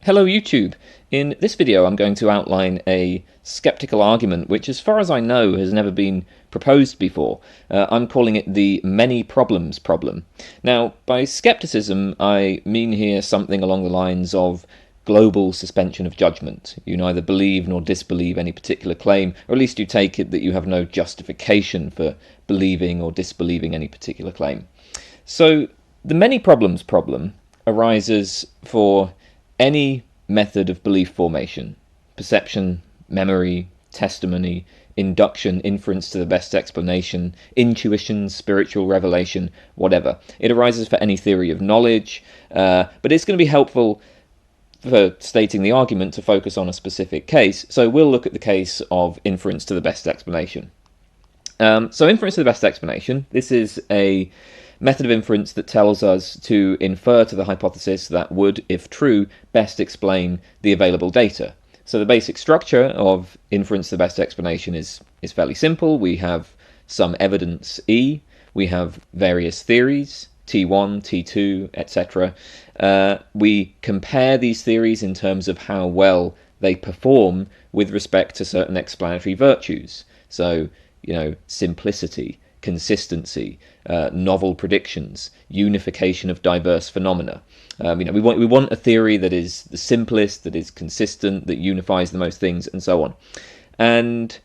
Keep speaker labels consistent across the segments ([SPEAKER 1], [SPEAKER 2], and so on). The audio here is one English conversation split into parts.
[SPEAKER 1] Hello YouTube! In this video I'm going to outline a skeptical argument which, as far as I know, has never been proposed before. I'm calling it the many problems problem. Now, by skepticism I mean here something along the lines of global suspension of judgment. You neither believe nor disbelieve any particular claim, or at least you take it that you have no justification for believing or disbelieving any particular claim. So the many problems problem arises for any method of belief formation: perception, memory, testimony, induction, inference to the best explanation, intuition, spiritual revelation, whatever. It arises for any theory of knowledge, but it's going to be helpful for stating the argument to focus on a specific case. So we'll look at the case of inference to the best explanation. So inference to the best explanation, this is a method of inference that tells us to infer to the hypothesis that would, if true, best explain the available data. So the basic structure of inference to the best explanation is fairly simple. We have some evidence E, we have various theories, T1, T2, etc. We compare these theories in terms of how well they perform with respect to certain explanatory virtues. So, simplicity, consistency, novel predictions, unification of diverse phenomena. We want a theory that is the simplest, that is consistent, that unifies the most things, and so on. And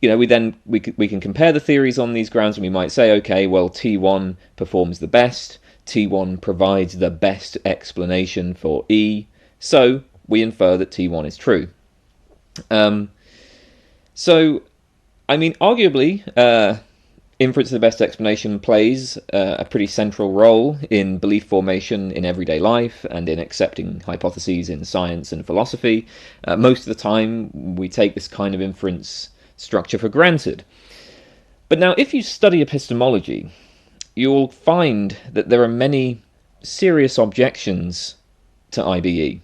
[SPEAKER 1] we can compare the theories on these grounds, and we might say, okay, well, T1 performs the best, T1 provides the best explanation for E, so we infer that T1 is true. Arguably, inference to the best explanation plays a pretty central role in belief formation in everyday life and in accepting hypotheses in science and philosophy. Most of the time we take this kind of inference structure for granted. But now, if you study epistemology, you'll find that there are many serious objections to IBE.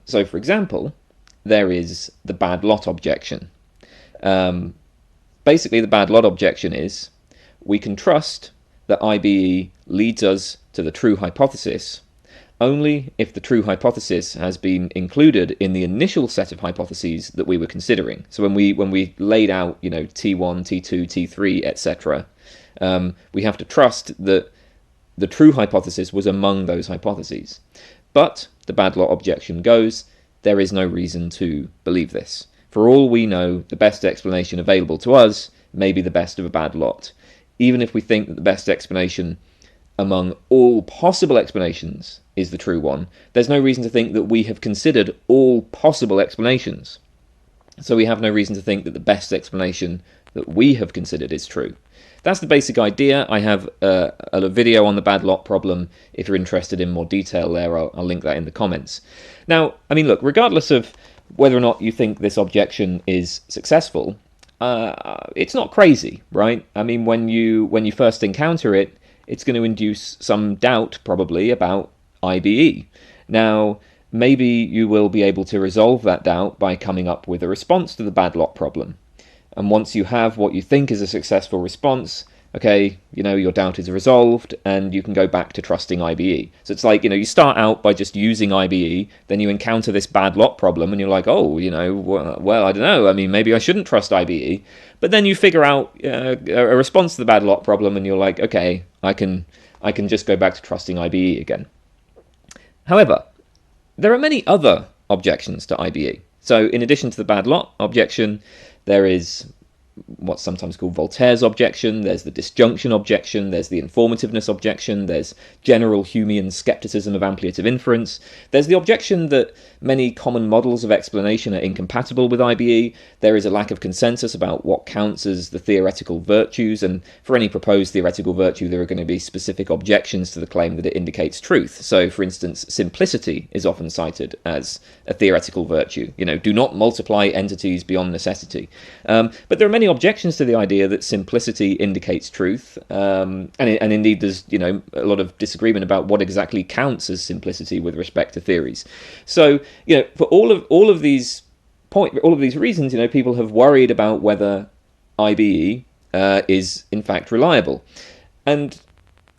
[SPEAKER 1] So, for example, there is the bad lot objection. Basically, the bad lot objection is we can trust that IBE leads us to the true hypothesis only if the true hypothesis has been included in the initial set of hypotheses that we were considering. So when we laid out, T1, T2, T3, etc., we have to trust that the true hypothesis was among those hypotheses. But the bad lot objection goes, there is no reason to believe this. For all we know, the best explanation available to us may be the best of a bad lot. Even if we think that the best explanation among all possible explanations is the true one, there's no reason to think that we have considered all possible explanations. So we have no reason to think that the best explanation that we have considered is true. That's the basic idea. I have a video on the bad lot problem. If you're interested in more detail there, I'll link that in the comments. Now, look, regardless of whether or not you think this objection is successful, it's not crazy, right? When you first encounter it, it's going to induce some doubt, probably, about IBE. Now, maybe you will be able to resolve that doubt by coming up with a response to the bad lot problem. And once you have what you think is a successful response, okay, your doubt is resolved, and you can go back to trusting IBE. So it's like, you start out by just using IBE, then you encounter this bad lot problem, and you're like, oh, well, I don't know, maybe I shouldn't trust IBE. But then you figure out a response to the bad lot problem, and you're like, okay, I can just go back to trusting IBE again. However, there are many other objections to IBE. So in addition to the bad lot objection, there is what's sometimes called Voltaire's objection, there's the disjunction objection, there's the informativeness objection, there's general Humean skepticism of ampliative inference, there's the objection that many common models of explanation are incompatible with IBE, there is a lack of consensus about what counts as the theoretical virtues, and for any proposed theoretical virtue there are going to be specific objections to the claim that it indicates truth. So, for instance, simplicity is often cited as a theoretical virtue. Do not multiply entities beyond necessity. But there are many objections to the idea that simplicity indicates truth, and indeed there's a lot of disagreement about what exactly counts as simplicity with respect to theories. So for all of these reasons, people have worried about whether IBE is in fact reliable, and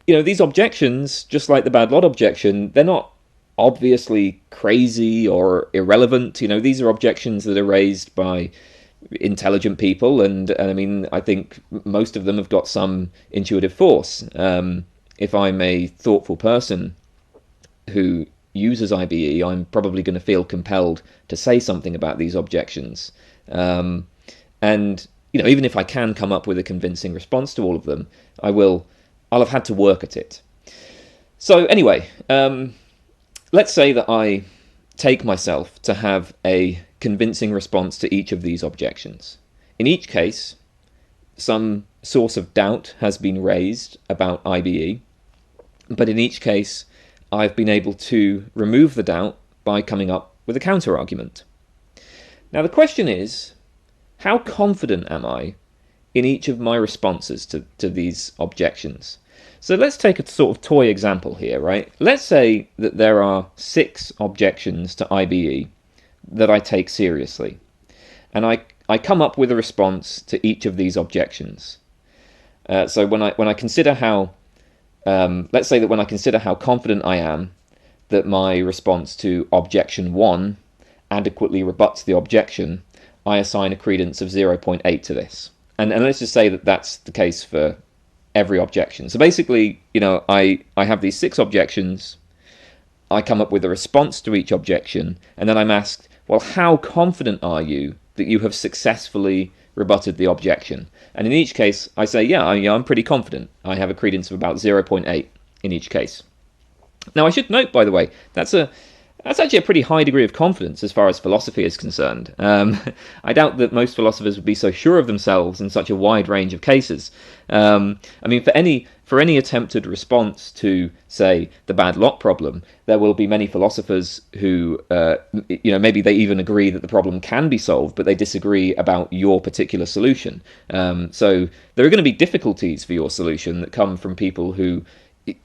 [SPEAKER 1] these objections, just like the bad lot objection, they're not obviously crazy or irrelevant. These are objections that are raised by intelligent people, and I mean, I think most of them have got some intuitive force. If I'm a thoughtful person who uses IBE, I'm probably going to feel compelled to say something about these objections. And even if I can come up with a convincing response to all of them, I'll have had to work at it. So anyway, let's say that I take myself to have a convincing response to each of these objections. In each case, some source of doubt has been raised about IBE, but in each case, I've been able to remove the doubt by coming up with a counter-argument. Now the question is, how confident am I in each of my responses to these objections? So let's take a sort of toy example here, right? Let's say that there are 6 objections to IBE that I take seriously, and I come up with a response to each of these objections. So when I consider how, let's say that when I consider how confident I am that my response to objection 1 adequately rebuts the objection, I assign a credence of 0.8 to this. And let's just say that that's the case for every objection. So basically, I have these 6 objections, I come up with a response to each objection, and then I'm asked, well, how confident are you that you have successfully rebutted the objection? And in each case, I say, yeah, I'm pretty confident. I have a credence of about 0.8 in each case. Now, I should note, by the way, that's actually a pretty high degree of confidence as far as philosophy is concerned. I doubt that most philosophers would be so sure of themselves in such a wide range of cases. I mean, for any attempted response to, say, the bad lot problem, there will be many philosophers who, maybe they even agree that the problem can be solved, but they disagree about your particular solution. So there are going to be difficulties for your solution that come from people who,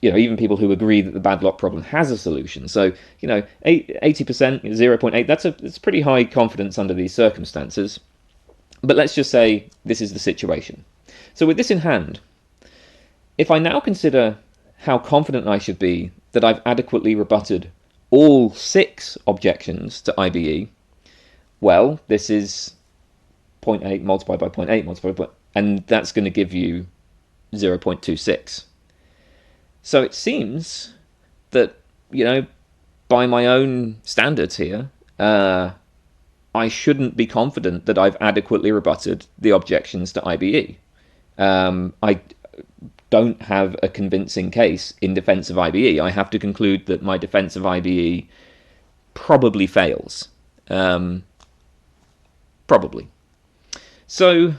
[SPEAKER 1] even people who agree that the bad lot problem has a solution. So, 80%, 0.8, that's pretty high confidence under these circumstances. But let's just say this is the situation. So with this in hand, if I now consider how confident I should be that I've adequately rebutted all 6 objections to IBE, well, this is 0.8 multiplied by 0.8 multiplied by, and that's going to give you 0.26. So it seems that, by my own standards here, I shouldn't be confident that I've adequately rebutted the objections to IBE. I don't have a convincing case in defense of IBE. I have to conclude that my defense of IBE probably fails. Probably. So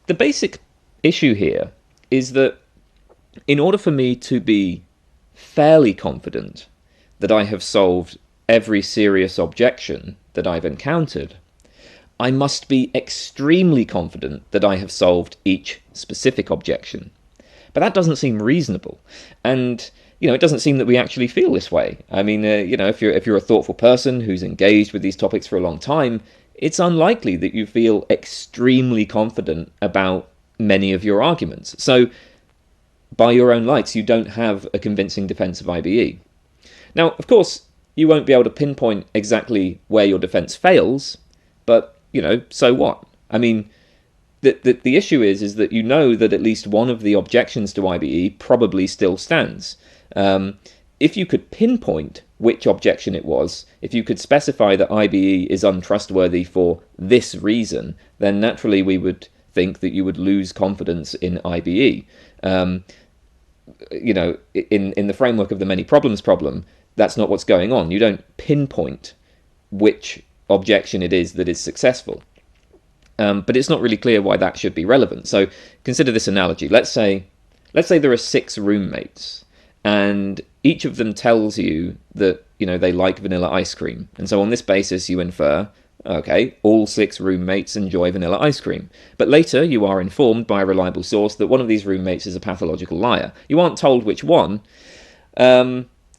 [SPEAKER 1] the basic issue here is that in order for me to be fairly confident that I have solved every serious objection that I've encountered, I must be extremely confident that I have solved each specific objection. But that doesn't seem reasonable. And, it doesn't seem that we actually feel this way. I mean, if you're a thoughtful person who's engaged with these topics for a long time, it's unlikely that you feel extremely confident about many of your arguments. So, by your own lights, you don't have a convincing defense of IBE. Now, of course, you won't be able to pinpoint exactly where your defense fails, but, so what? I mean, the issue is that that at least one of the objections to IBE probably still stands. If you could pinpoint which objection it was, if you could specify that IBE is untrustworthy for this reason, then naturally we would think that you would lose confidence in IBE. In the framework of the many problems problem, that's not what's going on. You don't pinpoint which objection it is that is successful. But it's not really clear why that should be relevant. So consider this analogy. Let's say there are 6 roommates, and each of them tells you that, they like vanilla ice cream. And so on this basis, you infer, okay, all 6 roommates enjoy vanilla ice cream. But later, you are informed by a reliable source that one of these roommates is a pathological liar. You aren't told which one,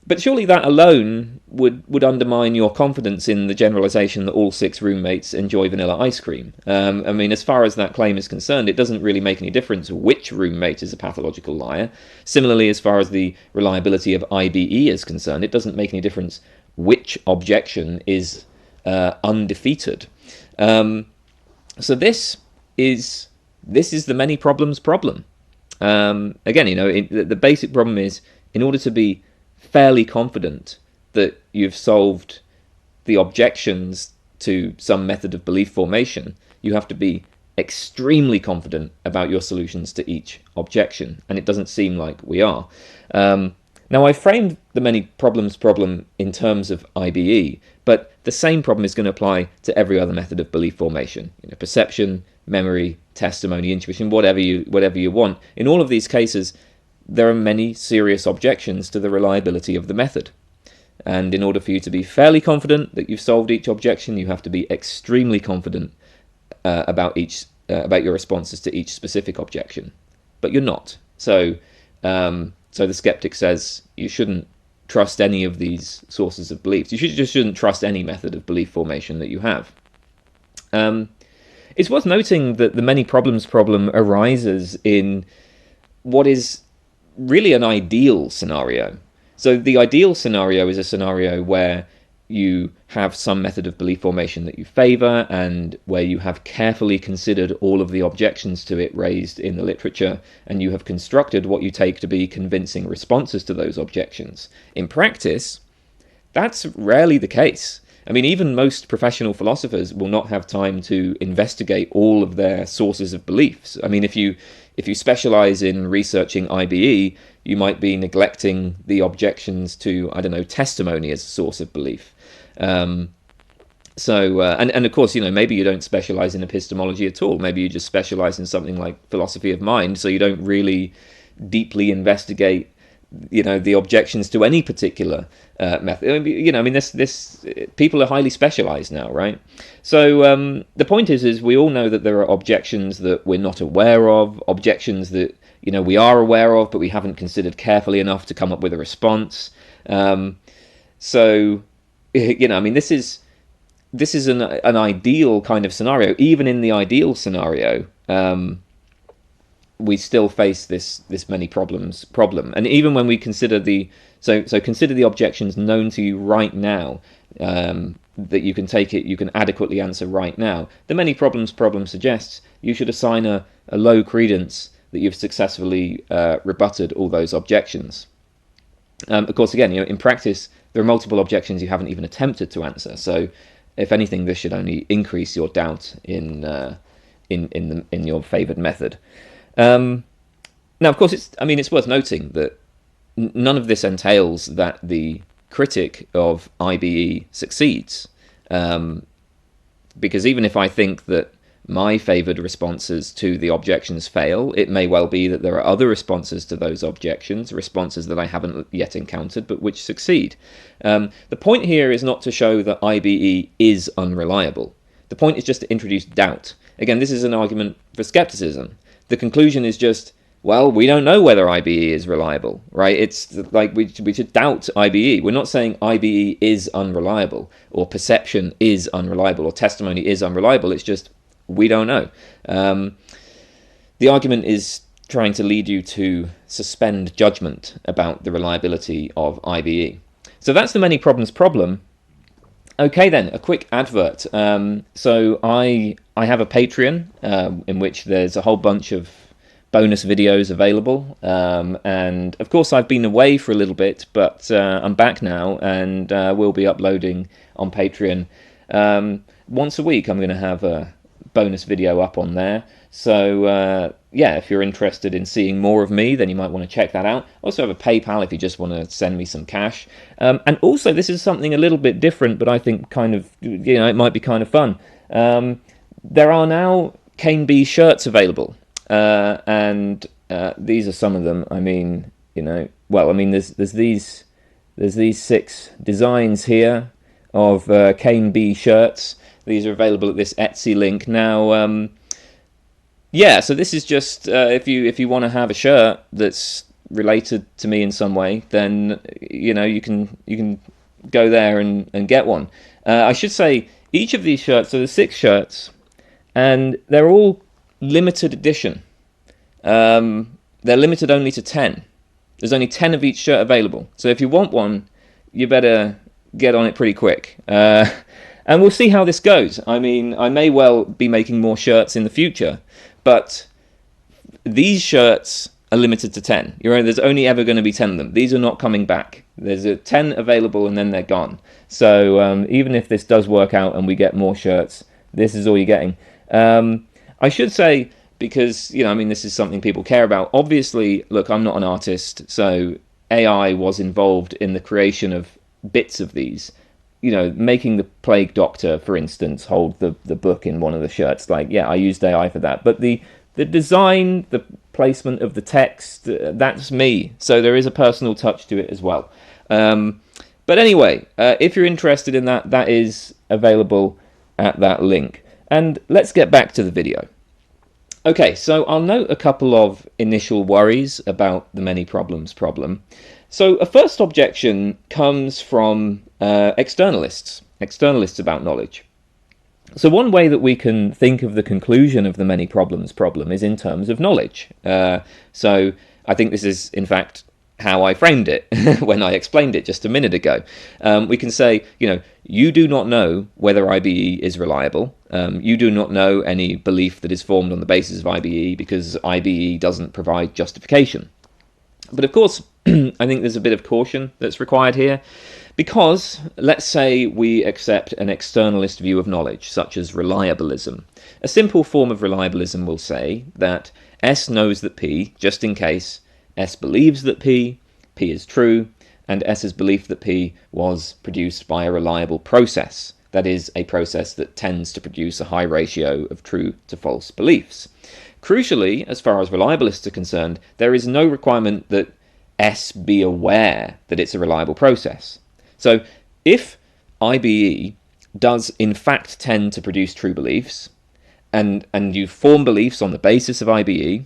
[SPEAKER 1] but surely that alone would undermine your confidence in the generalization that all 6 roommates enjoy vanilla ice cream. I mean, as far as that claim is concerned, it doesn't really make any difference which roommate is a pathological liar. Similarly, as far as the reliability of IBE is concerned, it doesn't make any difference which objection is undefeated. So this is the many problems problem. Again, the basic problem is, in order to be fairly confident that you've solved the objections to some method of belief formation, you have to be extremely confident about your solutions to each objection, and it doesn't seem like we are. Now, I framed the many problems problem in terms of IBE, but the same problem is going to apply to every other method of belief formation. Perception, memory, testimony, intuition, whatever you want. In all of these cases, there are many serious objections to the reliability of the method. And in order for you to be fairly confident that you've solved each objection, you have to be extremely confident about your responses to each specific objection. But you're not. So the skeptic says you shouldn't trust any of these sources of beliefs. You shouldn't trust any method of belief formation that you have. It's worth noting that the many problems problem arises in what is really an ideal scenario. So the ideal scenario is a scenario where you have some method of belief formation that you favor, and where you have carefully considered all of the objections to it raised in the literature, and you have constructed what you take to be convincing responses to those objections. In practice, that's rarely the case. I mean, even most professional philosophers will not have time to investigate all of their sources of beliefs. I mean, if you specialize in researching IBE, you might be neglecting the objections to, I don't know, testimony as a source of belief. And of course, maybe you don't specialize in epistemology at all. Maybe you just specialize in something like philosophy of mind, so you don't really deeply investigate the objections to any particular method. This people are highly specialized now, right? So the point is we all know that there are objections that we're not aware of, objections that we are aware of, but we haven't considered carefully enough to come up with a response. This is an ideal kind of scenario. Even in the ideal scenario, we still face this many problems problem. And even when we consider consider the objections known to you right now, that you can adequately answer right now. The many problems problem suggests you should assign a low credence that you've successfully rebutted all those objections. Of course, again, in practice, there are multiple objections you haven't even attempted to answer. So, if anything, this should only increase your doubt in your favoured method. Now, of course, it's worth noting that none of this entails that the critic of IBE succeeds, because even if I think that my favoured responses to the objections fail, it may well be that there are other responses to those objections, responses that I haven't yet encountered, but which succeed. The point here is not to show that IBE is unreliable. The point is just to introduce doubt. Again, this is an argument for skepticism. The conclusion is just, well, we don't know whether IBE is reliable, right? It's like we should doubt IBE. We're not saying IBE is unreliable, or perception is unreliable, or testimony is unreliable. It's just, we don't know. The argument is trying to lead you to suspend judgment about the reliability of IBE. So that's the many problems problem. Okay then, a quick advert. So I have a Patreon in which there's a whole bunch of bonus videos available, and of course I've been away for a little bit, but I'm back now, and we'll be uploading on Patreon once a week. I'm going to have a bonus video up on there. So if you're interested in seeing more of me, then you might want to check that out. I also have a PayPal if you just want to send me some cash. And also, this is something a little bit different, but I think kind of, it might be kind of fun. There are now Cane B shirts available, and these are some of them. There's these 6 designs here of Cane B shirts. These are available at this Etsy link now. So this is just if you want to have a shirt that's related to me in some way, then you can go there and get one. I should say each of these shirts, so there's 6 shirts, and they're all limited edition. They're limited only to 10. There's only 10 of each shirt available. So if you want one, you better get on it pretty quick. And we'll see how this goes. I mean, I may well be making more shirts in the future, but these shirts are limited to 10. There's only ever going to be 10 of them. These are not coming back. There's 10 available and then they're gone. So even if this does work out and we get more shirts, this is all you're getting. I should say, because, this is something people care about. Obviously, look, I'm not an artist, so AI was involved in the creation of bits of these. Making the Plague Doctor, for instance, hold the book in one of the shirts. I used AI for that. But the design, the placement of the text, that's me. So there is a personal touch to it as well. But anyway, if you're interested in that, that is available at that link. And let's get back to the video. Okay, so I'll note a couple of initial worries about the many problems problem. So a first objection comes from externalists about knowledge. So one way that we can think of the conclusion of the many problems problem is in terms of knowledge. So I think this is, in fact, how I framed it when I explained it just a minute ago. We can say, you do not know whether IBE is reliable. You do not know any belief that is formed on the basis of IBE because IBE doesn't provide justification. But of course, I think there's a bit of caution that's required here, because let's say we accept an externalist view of knowledge, such as reliabilism. A simple form of reliabilism will say that S knows that P, just in case S believes that P is true, and S's belief that P was produced by a reliable process. That is, a process that tends to produce a high ratio of true to false beliefs. Crucially, as far as reliabilists are concerned, there is no requirement that S be aware that it's a reliable process. So if IBE does in fact tend to produce true beliefs, and you form beliefs on the basis of IBE,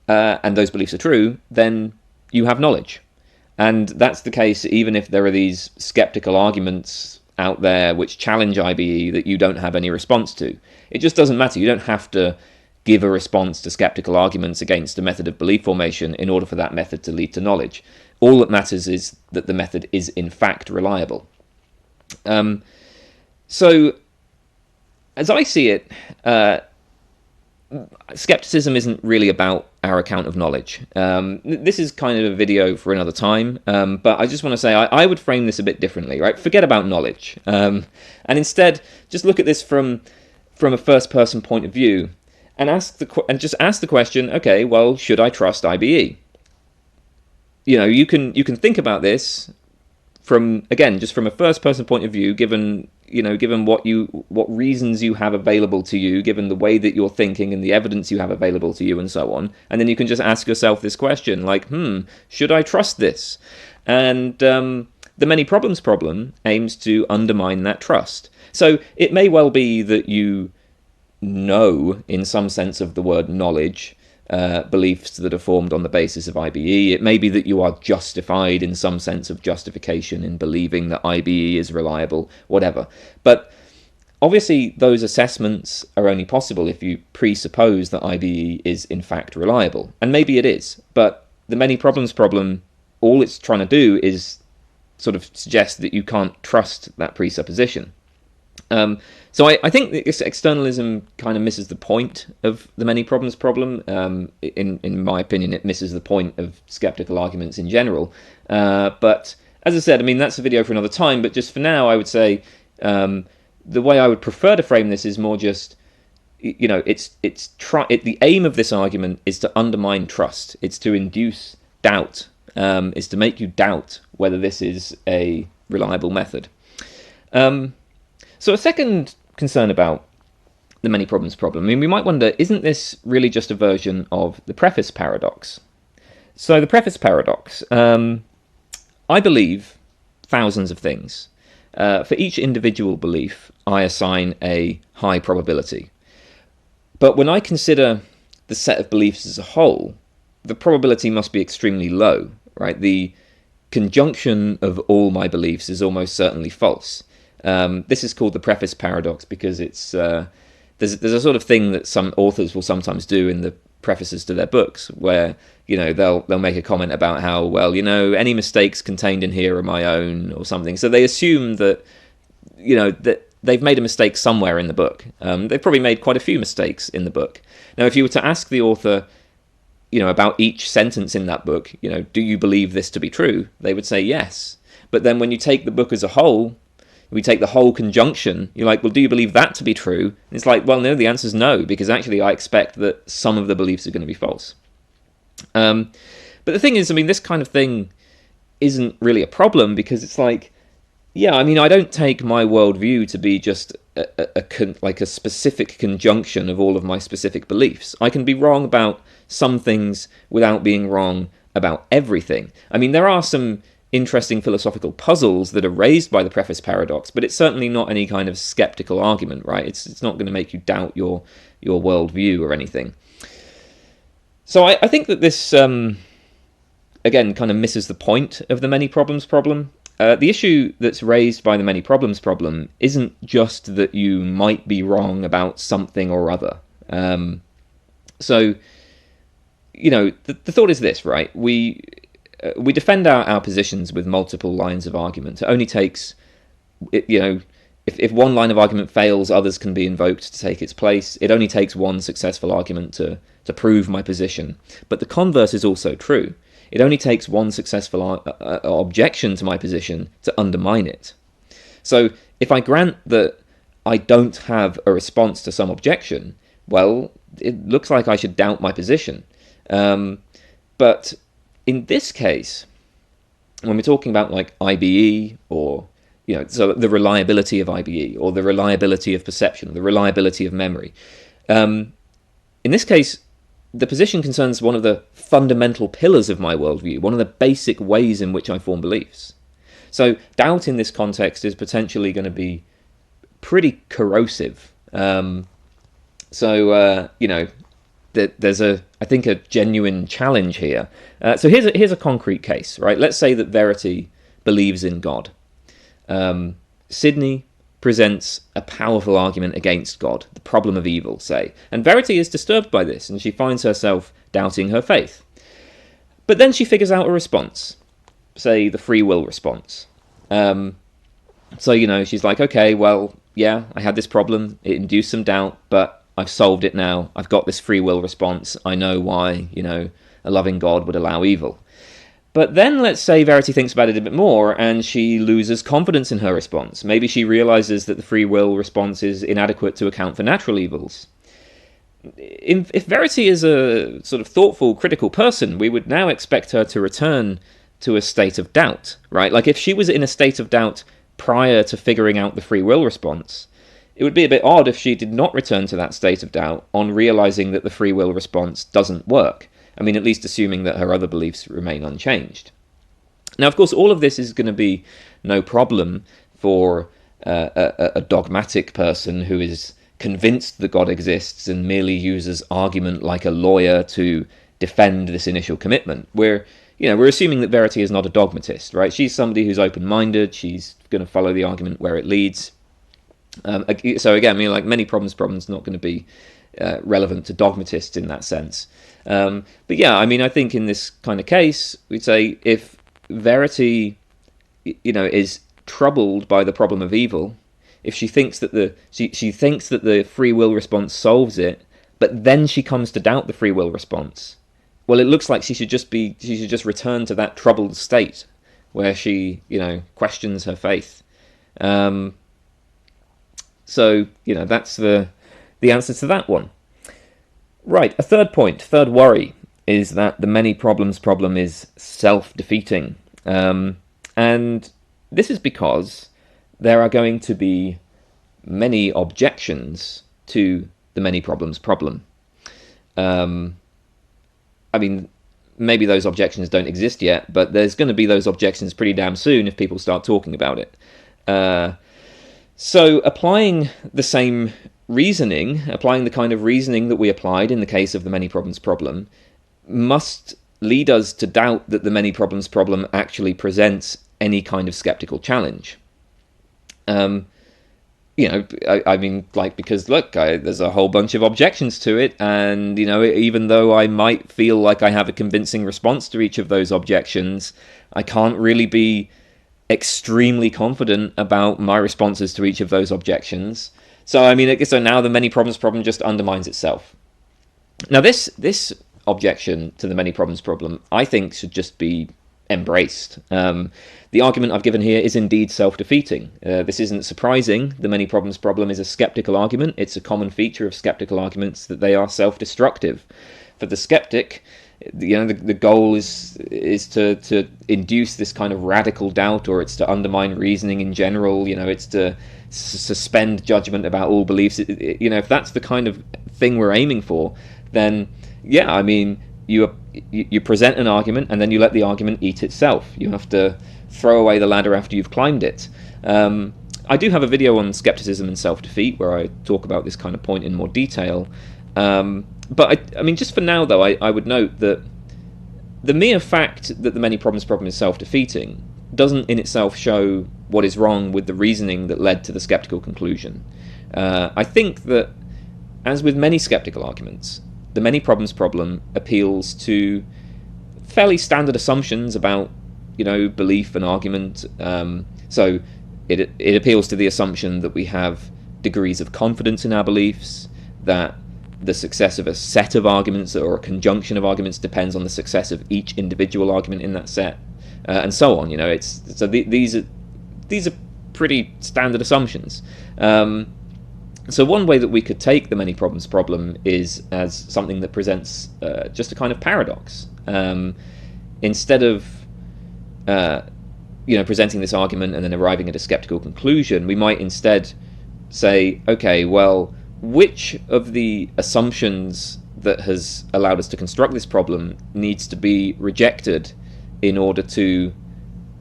[SPEAKER 1] and those beliefs are true, then you have knowledge. And that's the case even if there are these skeptical arguments out there which challenge IBE that you don't have any response to. It just doesn't matter. You don't have to give a response to skeptical arguments against a method of belief formation in order for that method to lead to knowledge. All that matters is that the method is in fact reliable. So, as I see it, skepticism isn't really about our account of knowledge. This is kind of a video for another time, but I just want to say I would frame this a bit differently, right? Forget about knowledge, and instead just look at this from a first-person point of view, and just ask the question: okay, well, should I trust IBE? You can think about this just from a first-person point of view, given what reasons you have available to you, given the way that you're thinking and the evidence you have available to you, and so on. And then you can just ask yourself this question, like, should I trust this? And the many problems problem aims to undermine that trust. So it may well be that you know, in some sense of the word knowledge, beliefs that are formed on the basis of IBE. It may be that you are justified in some sense of justification in believing that IBE is reliable, whatever. But obviously those assessments are only possible if you presuppose that IBE is in fact reliable. And maybe it is, but the many problems problem, all it's trying to do is sort of suggest that you can't trust that presupposition. So I think this externalism kind of misses the point of the many problems problem. In my opinion, it misses the point of skeptical arguments in general. But as I said, that's a video for another time. But just for now, I would say the way I would prefer to frame this is more just, the aim of this argument is to undermine trust. It's to induce doubt. Is to make you doubt whether this is a reliable method. So a second concern about the many problems problem, we might wonder, isn't this really just a version of the preface paradox? So the preface paradox, I believe thousands of things. For each individual belief, I assign a high probability. But when I consider the set of beliefs as a whole, the probability must be extremely low, right? The conjunction of all my beliefs is almost certainly false. This is called the preface paradox because it's there's a sort of thing that some authors will sometimes do in the prefaces to their books, where they'll make a comment about how, well, any mistakes contained in here are my own or something. So they assume that that they've made a mistake somewhere in the book. They've probably made quite a few mistakes in the book. Now, if you were to ask the author, about each sentence in that book, do you believe this to be true? They would say yes. But then when you take the book as a whole, we take the whole conjunction, you're like, well, do you believe that to be true? And it's like, well, no, the answer is no, because actually I expect that some of the beliefs are going to be false. But the thing is, this kind of thing isn't really a problem, because it's like, yeah, I don't take my worldview to be just a specific conjunction of all of my specific beliefs. I can be wrong about some things without being wrong about everything. There are some interesting philosophical puzzles that are raised by the preface paradox, but it's certainly not any kind of skeptical argument, right? It's not going to make you doubt your worldview or anything. So I think that this, again, kind of misses the point of the many problems problem. The issue that's raised by the many problems problem isn't just that you might be wrong about something or other. So, the thought is this, right? We defend our positions with multiple lines of argument. It only takes, if one line of argument fails, others can be invoked to take its place. It only takes one successful argument to prove my position. But the converse is also true. It only takes one successful objection to my position to undermine it. So if I grant that I don't have a response to some objection, well, it looks like I should doubt my position. But in this case, when we're talking about like IBE, or so the reliability of IBE, or the reliability of perception, the reliability of memory, in this case, the position concerns one of the fundamental pillars of my worldview, one of the basic ways in which I form beliefs. So doubt in this context is potentially going to be pretty corrosive. There's I think a genuine challenge here. So here's a concrete case, right? Let's say that Verity believes in God. Sydney presents a powerful argument against God, the problem of evil, say. And Verity is disturbed by this, and she finds herself doubting her faith. But then she figures out a response, say the free will response. She's like, okay, well, yeah, I had this problem, it induced some doubt, but I've solved it now, I've got this free will response, I know why, a loving God would allow evil. But then let's say Verity thinks about it a bit more and she loses confidence in her response. Maybe she realizes that the free will response is inadequate to account for natural evils. If Verity is a sort of thoughtful, critical person, we would now expect her to return to a state of doubt, right? Like if she was in a state of doubt prior to figuring out the free will response, it would be a bit odd if she did not return to that state of doubt on realizing that the free will response doesn't work. At least assuming that her other beliefs remain unchanged. Now, of course, all of this is going to be no problem for a dogmatic person who is convinced that God exists and merely uses argument like a lawyer to defend this initial commitment. We're assuming that Verity is not a dogmatist, right? She's somebody who's open-minded. She's going to follow the argument where it leads. So again, like many problems not going to be relevant to dogmatists in that sense. But yeah, I think in this kind of case, we'd say if Verity, is troubled by the problem of evil, if she thinks that she thinks that the free will response solves it, but then she comes to doubt the free will response, well, it looks like she should just return to that troubled state where she, questions her faith. So, that's the answer to that one. Right, a third worry is that the many problems problem is self-defeating. And this is because there are going to be many objections to the many problems problem. Maybe those objections don't exist yet, but there's going to be those objections pretty damn soon if people start talking about it. So applying the same reasoning, applying the kind of reasoning that we applied in the case of the many problems problem, must lead us to doubt that the many problems problem actually presents any kind of skeptical challenge. I mean, like, because look, there's a whole bunch of objections to it, and even though I might feel like I have a convincing response to each of those objections, I can't really be extremely confident about my responses to each of those objections. So I mean, so now the many problems problem just undermines itself. Now this objection to the many problems problem, I think, should just be embraced. The argument I've given here is indeed self-defeating. This isn't surprising. The many problems problem is a skeptical argument. It's a common feature of skeptical arguments that they are self-destructive. For the skeptic, the goal is to induce this kind of radical doubt, or it's to undermine reasoning in general. It's to suspend judgment about all beliefs. If that's the kind of thing we're aiming for, then yeah, I mean, you present an argument and then you let the argument eat itself. You have to throw away the ladder after you've climbed it. I do have a video on skepticism and self-defeat where I talk about this kind of point in more detail. But I mean, just for now, though, I would note that the mere fact that the many problems problem is self-defeating doesn't in itself show what is wrong with the reasoning that led to the skeptical conclusion. I think that, as with many skeptical arguments, the many problems problem appeals to fairly standard assumptions about, belief and argument. So it appeals to the assumption that we have degrees of confidence in our beliefs, that the success of a set of arguments or a conjunction of arguments depends on the success of each individual argument in that set, and so on. These are pretty standard assumptions. So one way that we could take the many problems problem is as something that presents just a kind of paradox. Instead of presenting this argument and then arriving at a skeptical conclusion, we might instead say, okay, well, which of the assumptions that has allowed us to construct this problem needs to be rejected in order to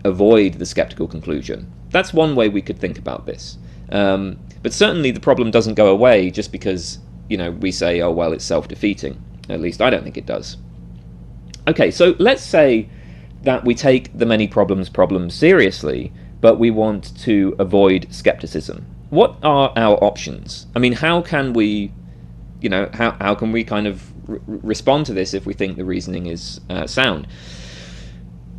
[SPEAKER 1] avoid the skeptical conclusion? That's one way we could think about this. But certainly the problem doesn't go away just because, we say, oh, well, it's self-defeating. At least I don't think it does. Okay, so let's say that we take the many problems problem seriously, but we want to avoid skepticism. What are our options? I mean, how can we, how can we kind of respond to this if we think the reasoning is sound?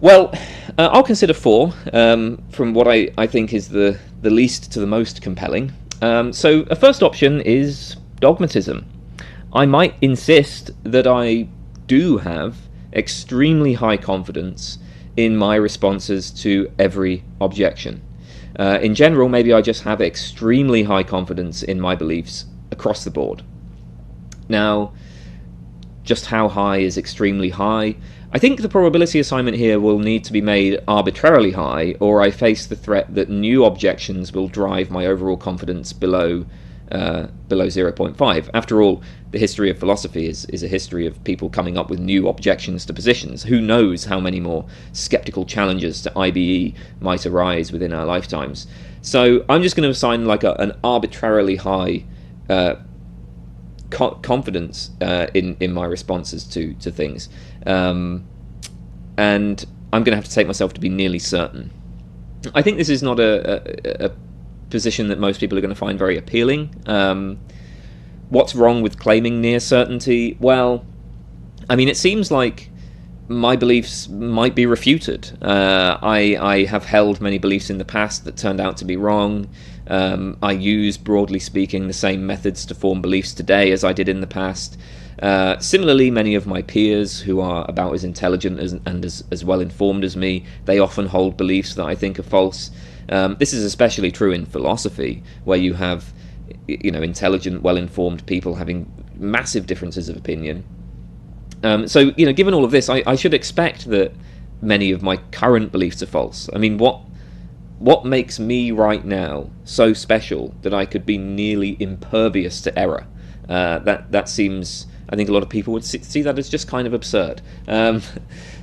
[SPEAKER 1] Well, I'll consider four from what I think is the least to the most compelling. So a first option is dogmatism. I might insist that I do have extremely high confidence in my responses to every objection. In general, maybe I just have extremely high confidence in my beliefs across the board. Now, just how high is extremely high? I think the probability assignment here will need to be made arbitrarily high, or I face the threat that new objections will drive my overall confidence below 0.5. After all, the history of philosophy is a history of people coming up with new objections to positions. Who knows how many more skeptical challenges to IBE might arise within our lifetimes. So I'm just going to assign like an arbitrarily high confidence in my responses to things, and I'm going to have to take myself to be nearly certain. I think this is not a position that most people are going to find very appealing. What's wrong with claiming near certainty? Well, I mean, it seems like my beliefs might be refuted. I have held many beliefs in the past that turned out to be wrong. I use, broadly speaking, the same methods to form beliefs today as I did in the past. Similarly, many of my peers who are about as intelligent and as well informed as me, they often hold beliefs that I think are false. This is especially true in philosophy, where you have intelligent, well-informed people having massive differences of opinion. So given all of this, I should expect that many of my current beliefs are false. I mean, what makes me right now so special that I could be nearly impervious to error? That seems, I think a lot of people would see that as just kind of absurd.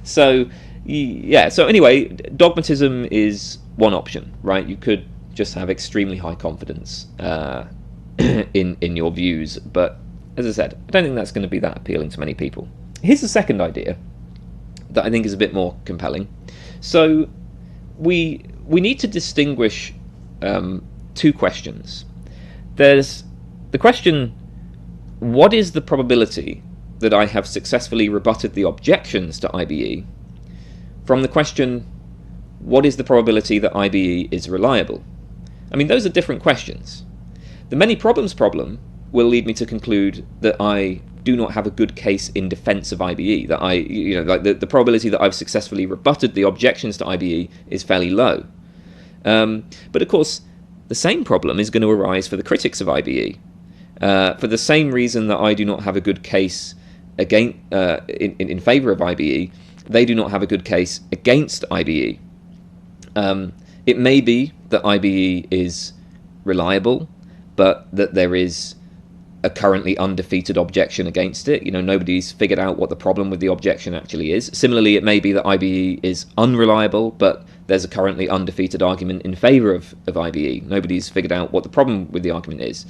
[SPEAKER 1] So anyway, dogmatism is one option, right? You could just have extremely high confidence in your views, but as I said, I don't think that's going to be that appealing to many people. Here's the second idea that I think is a bit more compelling. So we need to distinguish two questions. there's the question, what is the probability that I have successfully rebutted the objections to IBE, from the question, what is the probability that IBE is reliable? I mean, those are different questions. The many problems problem will lead me to conclude that I do not have a good case in defense of IBE, that the probability that I've successfully rebutted the objections to IBE is fairly low. But of course, the same problem is going to arise for the critics of IBE. For the same reason that I do not have a good case in favour of IBE, they do not have a good case against IBE. It may be that IBE is reliable, but that there is a currently undefeated objection against it. Nobody's figured out what the problem with the objection actually is. Similarly, it may be that IBE is unreliable, but there's a currently undefeated argument in favour of IBE. Nobody's figured out what the problem with the argument is.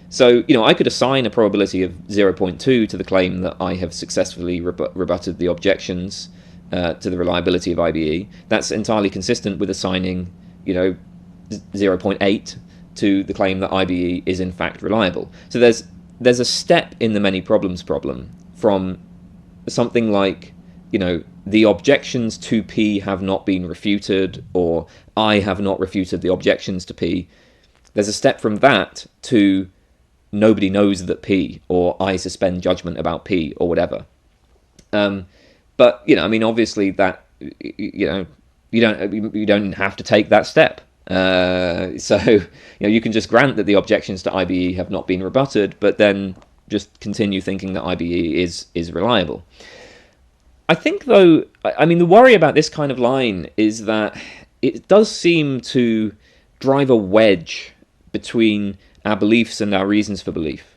[SPEAKER 1] So, I could assign a probability of 0.2 to the claim that I have successfully rebutted the objections to the reliability of IBE. That's entirely consistent with assigning, 0.8 to the claim that IBE is in fact reliable. So there's a step in the many problems problem from something like, the objections to P have not been refuted, or I have not refuted the objections to P. There's a step from that to nobody knows that P, or I suspend judgment about P, or whatever. But obviously that you don't have to take that step. So you can just grant that the objections to IBE have not been rebutted, but then just continue thinking that IBE is reliable. I think, though, the worry about this kind of line is that it does seem to drive a wedge between our beliefs and our reasons for belief.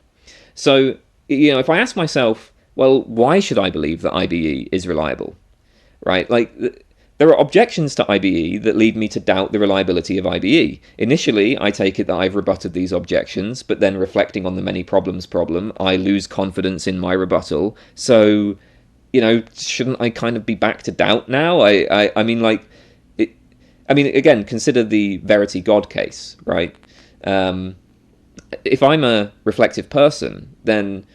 [SPEAKER 1] So, if I ask myself, well, why should I believe that IBE is reliable? Right? There are objections to IBE that lead me to doubt the reliability of IBE. Initially, I take it that I've rebutted these objections, but then reflecting on the many problems problem, I lose confidence in my rebuttal. So, shouldn't I kind of be back to doubt now? Again, consider the verity God case, right? If I'm a reflective person, then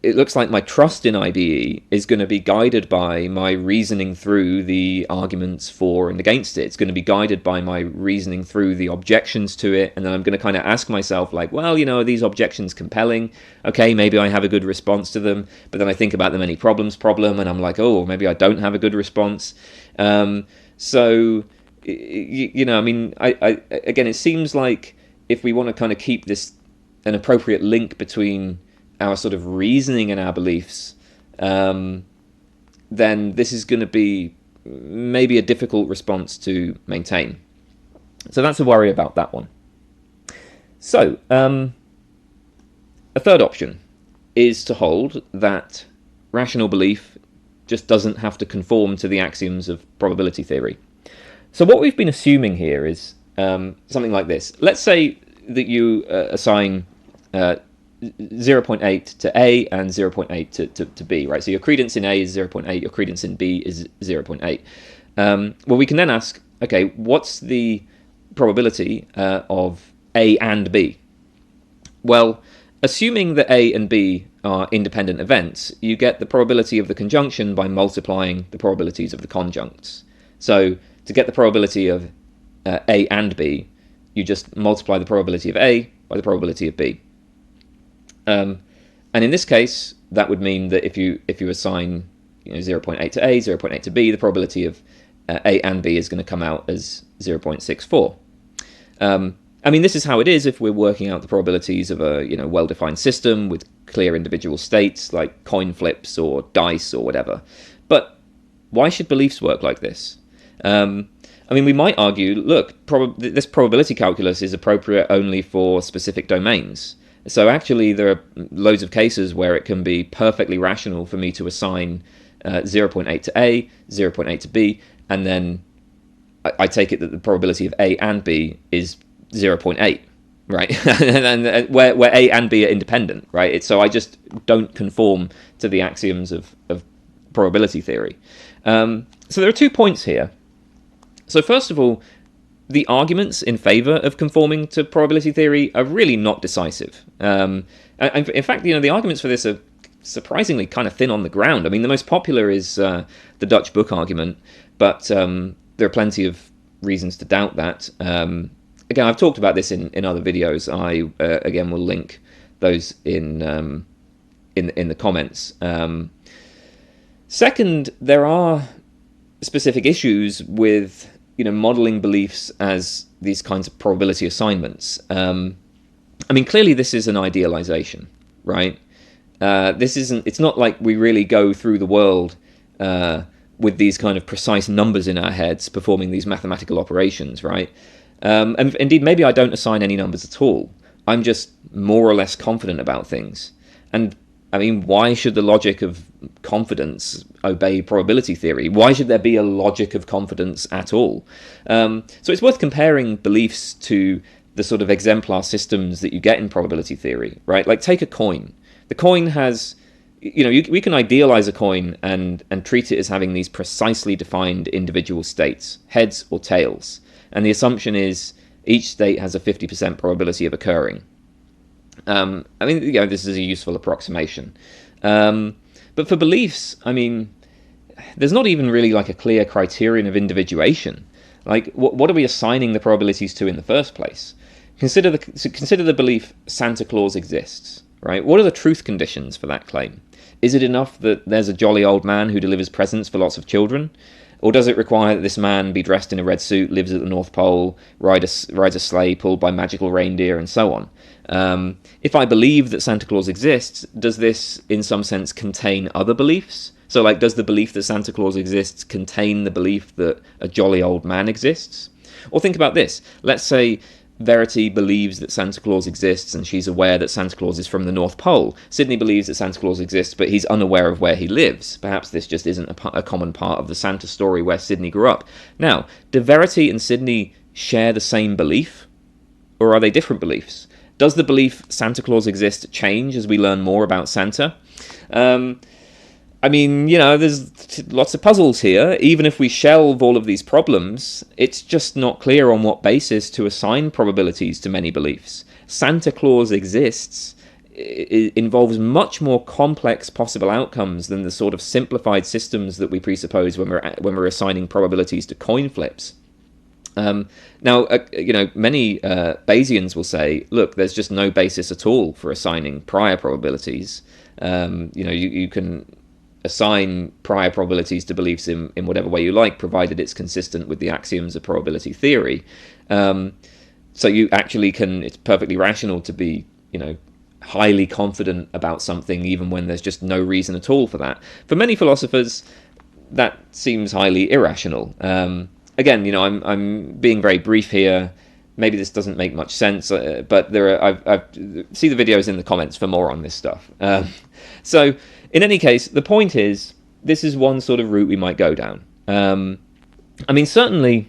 [SPEAKER 1] it looks like my trust in IBE is going to be guided by my reasoning through the arguments for and against it. It's going to be guided by my reasoning through the objections to it, and then I'm going to kind of ask myself, like, well, are these objections compelling? Okay, maybe I have a good response to them, but then I think about the many problems problem, and I'm like, oh, maybe I don't have a good response. Again, it seems like if we want to kind of keep an appropriate link between our sort of reasoning and our beliefs, then this is going to be maybe a difficult response to maintain. So that's a worry about that one. So, a third option is to hold that rational belief just doesn't have to conform to the axioms of probability theory. So what we've been assuming here is something like this. Let's say that you assign 0.8 to A and 0.8 to B, right? So your credence in A is 0.8, your credence in B is 0.8. Well, we can then ask, okay, what's the probability of A and B? Well, assuming that A and B are independent events, you get the probability of the conjunction by multiplying the probabilities of the conjuncts. So to get the probability of A and B, you just multiply the probability of A by the probability of B. And in this case, that would mean that if you assign 0.8 to A, 0.8 to B, the probability of A and B is going to come out as 0.64. This is how it is if we're working out the probabilities of a well-defined system with clear individual states like coin flips or dice or whatever. But why should beliefs work like this? We might argue, look, this probability calculus is appropriate only for specific domains. So actually, there are loads of cases where it can be perfectly rational for me to assign 0.8 to A, 0.8 to B, and then I take it that the probability of A and B is 0.8, right? and where A and B are independent, right? So I just don't conform to the axioms of probability theory. So there are 2 points here. So first of all, the arguments in favour of conforming to probability theory are really not decisive. And in fact, the arguments for this are surprisingly kind of thin on the ground. I mean, the most popular is the Dutch book argument, but there are plenty of reasons to doubt that. Again, I've talked about this in other videos. I again will link those in the comments. Second, there are specific issues with modeling beliefs as these kinds of probability assignments. I mean, clearly this is an idealization, right? It's not like we really go through the world with these kind of precise numbers in our heads performing these mathematical operations, right? And indeed, maybe I don't assign any numbers at all. I'm just more or less confident about things. And I mean, why should the logic of confidence obey probability theory? Why should there be a logic of confidence at all? So it's worth comparing beliefs to the sort of exemplar systems that you get in probability theory, right? Like, take a coin. The coin has, we can idealize a coin and treat it as having these precisely defined individual states, heads or tails. And the assumption is each state has a 50% probability of occurring. I mean, this is a useful approximation. But for beliefs, I mean, there's not even really like a clear criterion of individuation. Like, what are we assigning the probabilities to in the first place? Consider the belief Santa Claus exists, right? What are the truth conditions for that claim? Is it enough that there's a jolly old man who delivers presents for lots of children? Or does it require that this man be dressed in a red suit, lives at the North Pole, rides a sleigh pulled by magical reindeer, and so on? If I believe that Santa Claus exists, does this, in some sense, contain other beliefs? So, like, does the belief that Santa Claus exists contain the belief that a jolly old man exists? Or think about this. Let's say Verity believes that Santa Claus exists and she's aware that Santa Claus is from the North Pole. Sydney believes that Santa Claus exists, but he's unaware of where he lives. Perhaps this just isn't a common part of the Santa story where Sydney grew up. Now, do Verity and Sydney share the same belief? Or are they different beliefs? Does the belief Santa Claus exists change as we learn more about Santa? I mean, there's lots of puzzles here. Even if we shelve all of these problems, it's just not clear on what basis to assign probabilities to many beliefs. Santa Claus exists involves much more complex possible outcomes than the sort of simplified systems that we presuppose when we're assigning probabilities to coin flips. Now, many Bayesians will say, look, there's just no basis at all for assigning prior probabilities. You can assign prior probabilities to beliefs in whatever way you like, provided it's consistent with the axioms of probability theory. So you actually can, it's perfectly rational to be, highly confident about something even when there's just no reason at all for that. For many philosophers, that seems highly irrational. Again, I'm being very brief here. Maybe this doesn't make much sense, but I've see the videos in the comments for more on this stuff. So, in any case, the point is, this is one sort of route we might go down. I mean, certainly,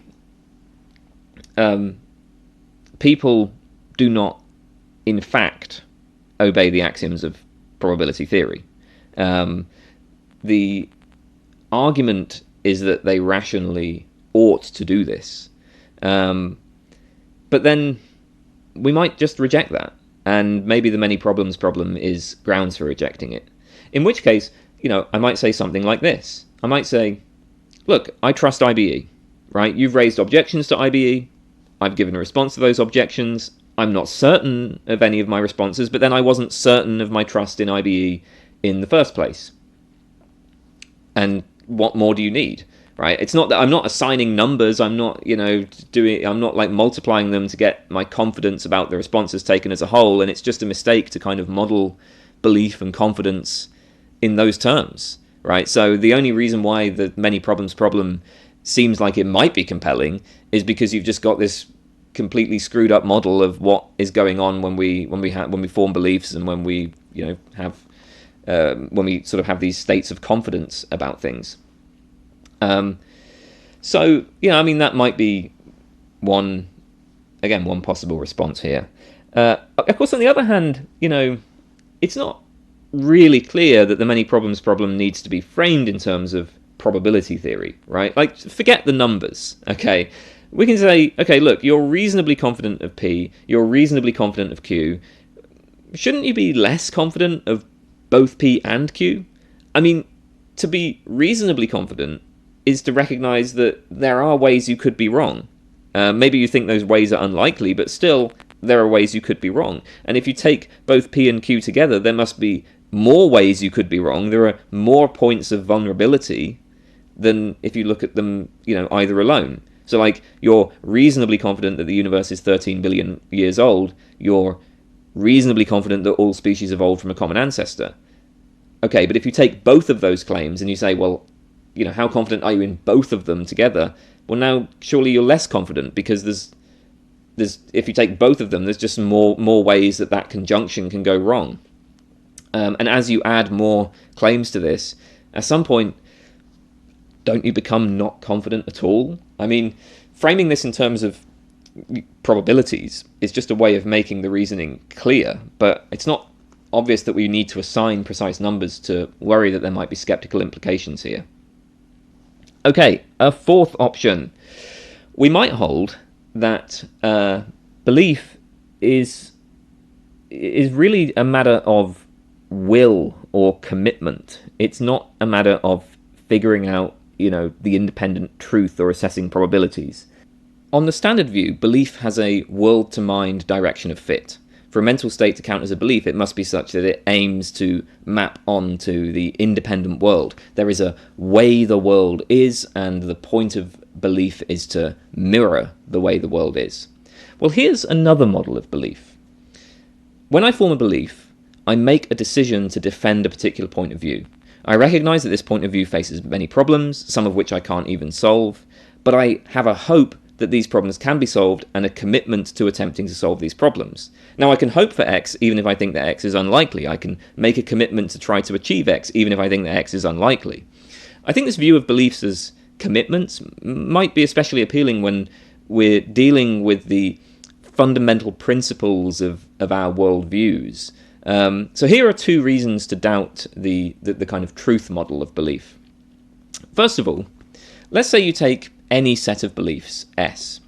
[SPEAKER 1] people do not, in fact, obey the axioms of probability theory. The argument is that they rationally ought to do this. But then we might just reject that. And maybe the many problems problem is grounds for rejecting it. In which case, I might say something like this. I might say, look, I trust IBE, right? You've raised objections to IBE. I've given a response to those objections. I'm not certain of any of my responses, but then I wasn't certain of my trust in IBE in the first place. And what more do you need? Right? It's not that I'm not assigning numbers. I'm not, I'm not like multiplying them to get my confidence about the responses taken as a whole. And it's just a mistake to kind of model belief and confidence in those terms, right? So the only reason why the many problems problem seems like it might be compelling is because you've just got this completely screwed up model of what is going on when we form beliefs and when we have when we sort of have these states of confidence about things. So, I mean, that might be one possible response here. Of course, on the other hand, it's not really clear that the many problems problem needs to be framed in terms of probability theory, right? Like, forget the numbers, okay? we can say, okay, look, you're reasonably confident of P, you're reasonably confident of Q. Shouldn't you be less confident of both P and Q? I mean, to be reasonably confident is to recognize that there are ways you could be wrong. Maybe you think those ways are unlikely, but still, there are ways you could be wrong. And if you take both P and Q together, there must be more ways you could be wrong. There are more points of vulnerability than if you look at them, either alone. So, like, you're reasonably confident that the universe is 13 billion years old. You're reasonably confident that all species evolved from a common ancestor. Okay, but if you take both of those claims and you say, well, how confident are you in both of them together? Well, now surely you're less confident, because there's if you take both of them, there's just more ways that conjunction can go wrong. And as you add more claims to this, at some point, don't you become not confident at all? I mean, framing this in terms of probabilities is just a way of making the reasoning clear, but it's not obvious that we need to assign precise numbers to worry that there might be skeptical implications here. Okay, a fourth option. We might hold that belief is really a matter of will or commitment. It's not a matter of figuring out, the independent truth or assessing probabilities. On the standard view, belief has a world-to-mind direction of fit. For a mental state to count as a belief, it must be such that it aims to map onto the independent world. There is a way the world is, and the point of belief is to mirror the way the world is. Well, here's another model of belief. When I form a belief, I make a decision to defend a particular point of view. I recognize that this point of view faces many problems, some of which I can't even solve, but I have a hope that these problems can be solved and a commitment to attempting to solve these problems. Now, I can hope for X even if I think that X is unlikely. I can make a commitment to try to achieve X even if I think that X is unlikely. I think this view of beliefs as commitments might be especially appealing when we're dealing with the fundamental principles of our worldviews. So here are two reasons to doubt the kind of truth model of belief. First of all, let's say you take any set of beliefs, S.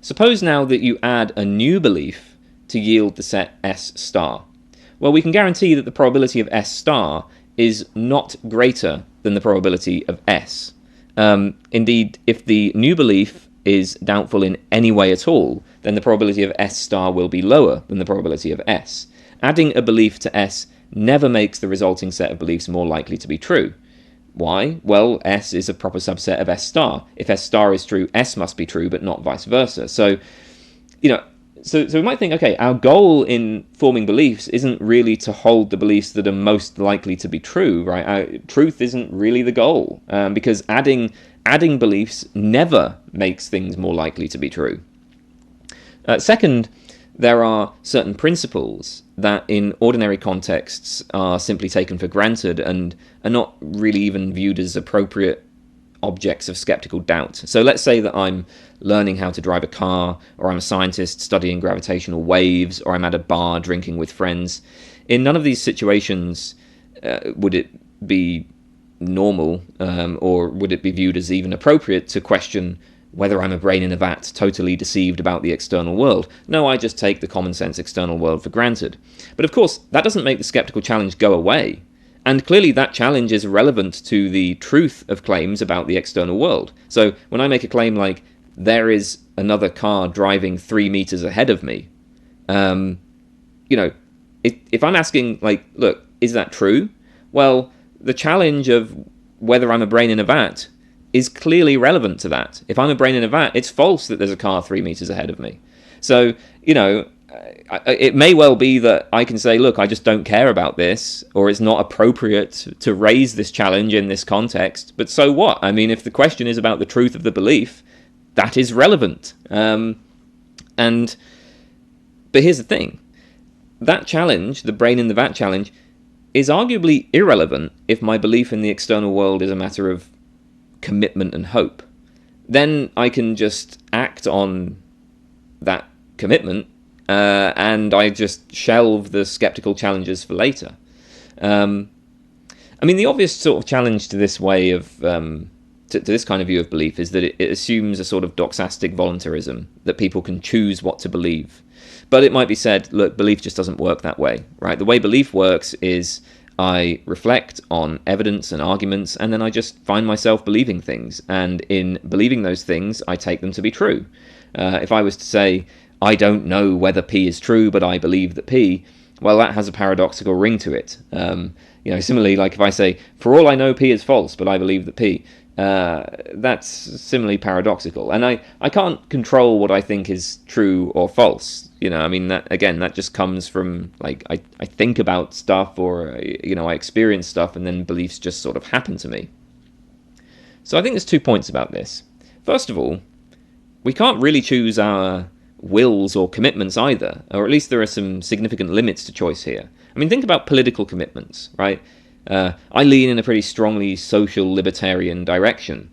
[SPEAKER 1] Suppose now that you add a new belief to yield the set S star. Well, we can guarantee that the probability of S star is not greater than the probability of S. Indeed, if the new belief is doubtful in any way at all, then the probability of S star will be lower than the probability of S. Adding a belief to S never makes the resulting set of beliefs more likely to be true. Why? Well, S is a proper subset of S star. If S star is true, S must be true, but not vice versa. So, so we might think, okay, our goal in forming beliefs isn't really to hold the beliefs that are most likely to be true, right? Truth isn't really the goal, because adding beliefs never makes things more likely to be true. Second, there are certain principles that in ordinary contexts are simply taken for granted and are not really even viewed as appropriate objects of skeptical doubt. So let's say that I'm learning how to drive a car, or I'm a scientist studying gravitational waves, or I'm at a bar drinking with friends. In none of these situations would it be normal, or would it be viewed as even appropriate to question whether I'm a brain in a vat totally deceived about the external world. No, I just take the common sense external world for granted. But of course, that doesn't make the skeptical challenge go away. And clearly that challenge is relevant to the truth of claims about the external world. So when I make a claim like, there is another car driving 3 meters ahead of me, if I'm asking, like, look, is that true? Well, the challenge of whether I'm a brain in a vat is clearly relevant to that. If I'm a brain in a vat, it's false that there's a car 3 meters ahead of me. So, it may well be that I can say, look, I just don't care about this, or it's not appropriate to raise this challenge in this context, but so what? I mean, if the question is about the truth of the belief, that is relevant. But here's the thing. That challenge, the brain in the vat challenge, is arguably irrelevant if my belief in the external world is a matter of commitment and hope. Then I can just act on that commitment, and I just shelve the skeptical challenges for later. The obvious sort of challenge to this way of to this kind of view of belief is that it assumes a sort of doxastic voluntarism, that people can choose what to believe. But it might be said, look, belief just doesn't work that way, right? The way belief works is I reflect on evidence and arguments, and then I just find myself believing things. And in believing those things, I take them to be true. If I was to say, I don't know whether P is true, but I believe that P, well, that has a paradoxical ring to it. Similarly, like if I say, for all I know, P is false, but I believe that P, that's similarly paradoxical. And I can't control what I think is true or false. That just comes from, like, I think about stuff, or, I experience stuff, and then beliefs just sort of happen to me. So I think there's 2 points about this. First of all, we can't really choose our wills or commitments either, or at least there are some significant limits to choice here. Think about political commitments, right? I lean in a pretty strongly social libertarian direction.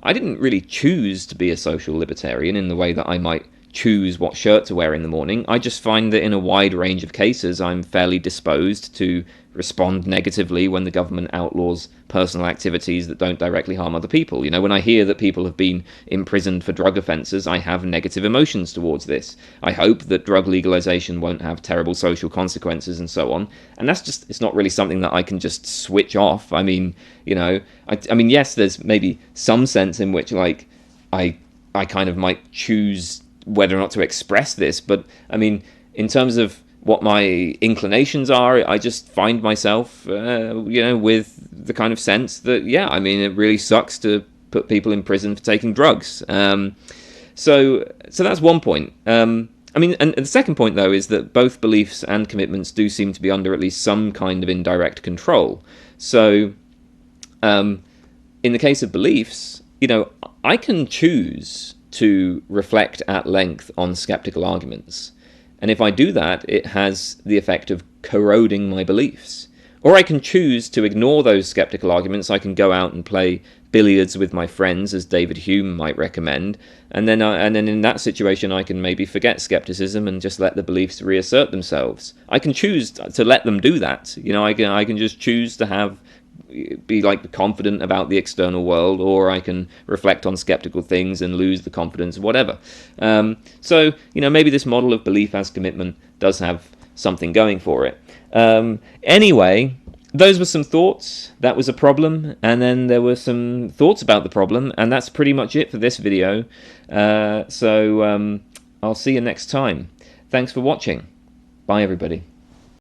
[SPEAKER 1] I didn't really choose to be a social libertarian in the way that I might choose what shirt to wear in the morning. I just find that in a wide range of cases I'm fairly disposed to respond negatively when the government outlaws personal activities that don't directly harm other people. When I hear that people have been imprisoned for drug offences, I have negative emotions towards this. I hope that drug legalisation won't have terrible social consequences and so on. And it's not really something that I can just switch off. Yes, there's maybe some sense in which, like, I kind of might choose whether or not to express this, but in terms of what my inclinations are, I just find myself, with the kind of sense that, it really sucks to put people in prison for taking drugs. So that's one point. And the second point, though, is that both beliefs and commitments do seem to be under at least some kind of indirect control. So, in the case of beliefs, I can choose to reflect at length on skeptical arguments. And if I do that, it has the effect of corroding my beliefs. Or I can choose to ignore those skeptical arguments. I can go out and play billiards with my friends, as David Hume might recommend, and then in that situation I can maybe forget skepticism and just let the beliefs reassert themselves. I can choose to let them do that. I can just choose to be like confident about the external world, or I can reflect on skeptical things and lose the confidence, whatever. So maybe this model of belief as commitment does have something going for it. Anyway, those were some thoughts. That was a problem, and then there were some thoughts about the problem, and that's pretty much it for this video. So I'll see you next time. Thanks for watching. Bye, everybody.